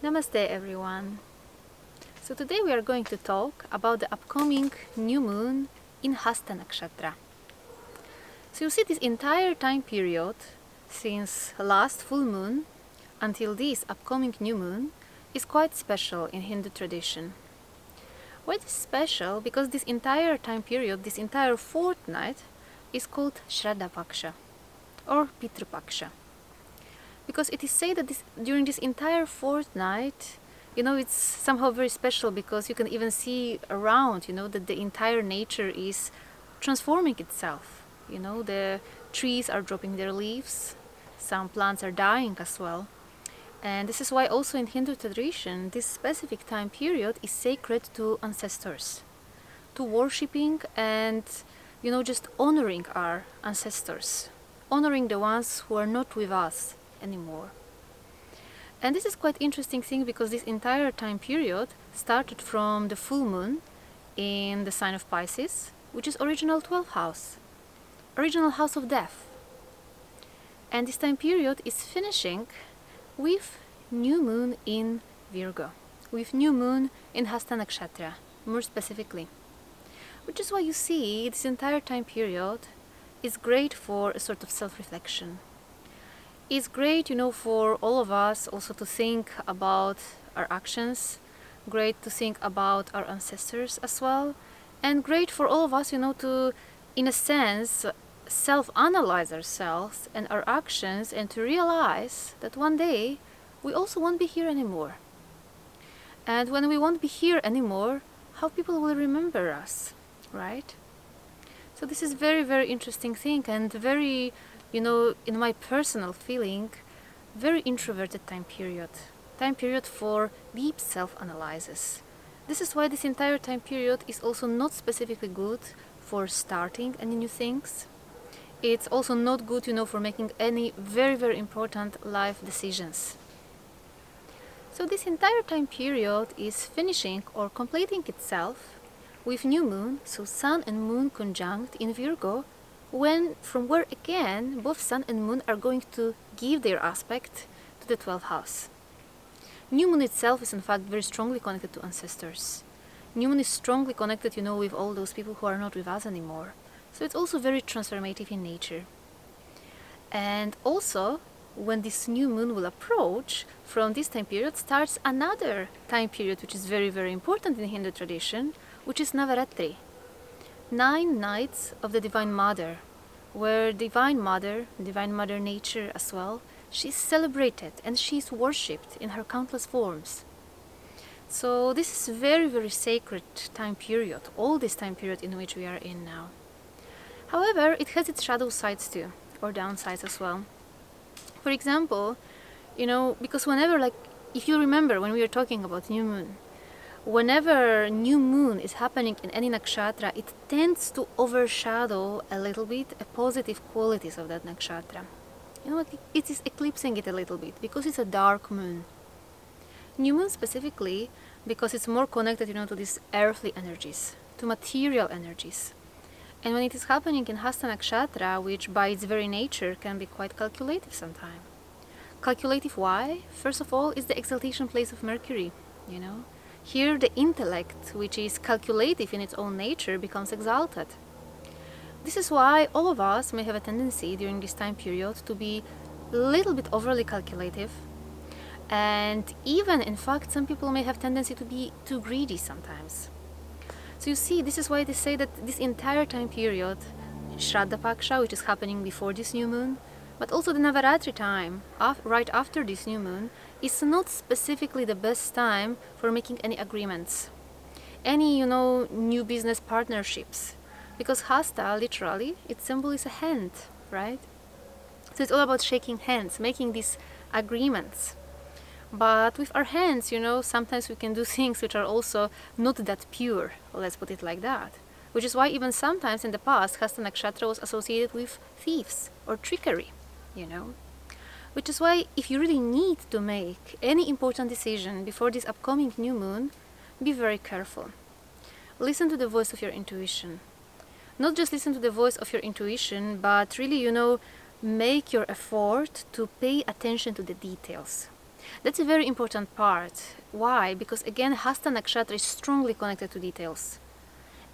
Namaste everyone. So today we are going to talk about the upcoming new moon in Hasta nakshatra. So you see, this entire time period since last full moon until this upcoming new moon is quite special in Hindu tradition. Why it is special? Because this entire time period, this entire fortnight is called Shraddha Paksha or Pitru Paksha. Because it is said that during this entire fortnight, it's somehow very special because you can even see around, that the entire nature is transforming itself. The trees are dropping their leaves, some plants are dying as well. And this is why also in Hindu tradition, this specific time period is sacred to ancestors, to worshipping and, just honoring our ancestors, honoring the ones who are not with us anymore. And this is quite interesting thing because this entire time period started from the full moon in the sign of Pisces, which is original 12th house, original house of death. And this time period is finishing with new moon in Virgo, with new moon in Hasta nakshatra, more specifically. Which is why you see this entire time period is great for a sort of self-reflection. It's great, for all of us also to think about our actions, great to think about our ancestors as well, and great for all of us, to, in a sense, self-analyze ourselves and our actions and to realize that one day we also won't be here anymore. And when we won't be here anymore, how people will remember us, right? So this is very, very interesting thing and very, in my personal feeling, very introverted time period for deep self-analysis. This is why this entire time period is also not specifically good for starting any new things. It's also not good, for making any very, very important life decisions. So this entire time period is finishing or completing itself with new moon, so sun and moon conjunct in Virgo, from where again both sun and moon are going to give their aspect to the 12th house. New moon itself is in fact very strongly connected to ancestors. New moon is strongly connected, with all those people who are not with us anymore. So it's also very transformative in nature. And also, when this new moon will approach, from this time period starts another time period which is very, very important in Hindu tradition, which is Navaratri. 9 nights of the Divine Mother, where Divine Mother Nature as well, she's celebrated and she's worshipped in her countless forms. So this is very, very sacred time period, all this time period in which we are in now. However, it has its shadow sides too, or downsides as well. For example, because whenever, if you remember when we were talking about new moon, whenever new moon is happening in any nakshatra, it tends to overshadow a little bit the positive qualities of that nakshatra. It is eclipsing it a little bit because it's a dark moon. New moon specifically because it's more connected, to these earthly energies, to material energies. And when it is happening in Hasta nakshatra, which by its very nature can be quite calculative sometimes. Calculative why? First of all, is the exaltation place of Mercury, Here the intellect, which is calculative in its own nature, becomes exalted. This is why all of us may have a tendency during this time period to be a little bit overly calculative. And even, in fact, some people may have tendency to be too greedy sometimes. So you see, this is why they say that this entire time period, Shraddha Paksha, which is happening before this new moon, but also the Navaratri time, right after this new moon, is not specifically the best time for making any agreements, any, new business partnerships. Because Hasta, literally, its symbol is a hand, right? So it's all about shaking hands, making these agreements. But with our hands, sometimes we can do things which are also not that pure, let's put it like that. Which is why even sometimes in the past, Hasta nakshatra was associated with thieves or trickery, Which is why if you really need to make any important decision before this upcoming new moon, be very careful. Listen to the voice of your intuition. Not just listen to the voice of your intuition, but really, make your effort to pay attention to the details. That's a very important part. Why? Because again, Hasta nakshatra is strongly connected to details.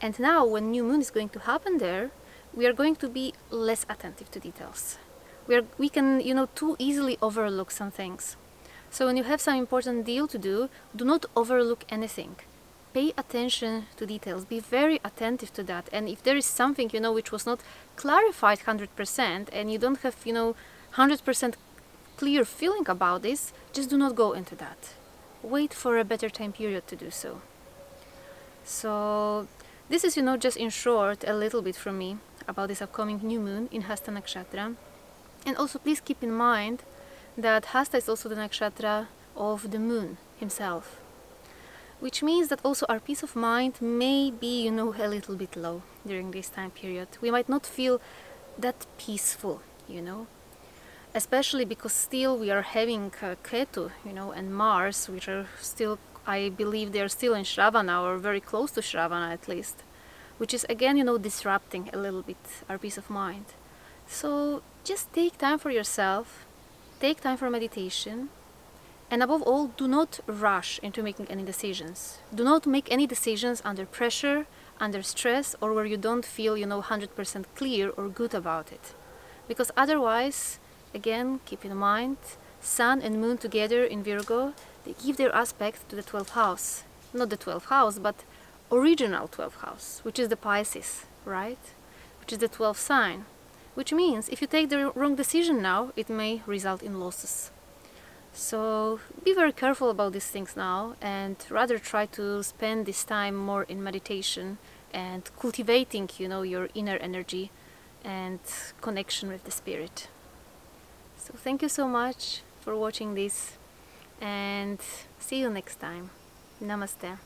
And now when new moon is going to happen there, we are going to be less attentive to details. We can, too easily overlook some things. So when you have some important deal to do not overlook anything. Pay attention to details. Be very attentive to that. And if there is something, which was not clarified 100% and you don't have, 100% clear feeling about this, just do not go into that. Wait for a better time period to do so. So this is, just in short, a little bit from me about this upcoming new moon in Hasta nakshatra. And also please keep in mind that Hasta is also the nakshatra of the moon himself, which means that also our peace of mind may be, a little bit low during this time period. We might not feel that peaceful, especially because still we are having Ketu, and Mars, which are still, I believe they are still in Shravana, or very close to Shravana at least, which is again, disrupting a little bit our peace of mind. So just take time for yourself, take time for meditation, and above all, do not rush into making any decisions. Do not make any decisions under pressure, under stress, or where you don't feel, 100% clear or good about it. Because otherwise, again, keep in mind, Sun and Moon together in Virgo, they give their aspect to the 12th house. Not the 12th house, but original 12th house, which is the Pisces, right? Which is the 12th sign. Which means if you take the wrong decision now, it may result in losses. So be very careful about these things now, and rather try to spend this time more in meditation and cultivating, your inner energy and connection with the spirit. So thank you so much for watching this, and see you next time. Namaste.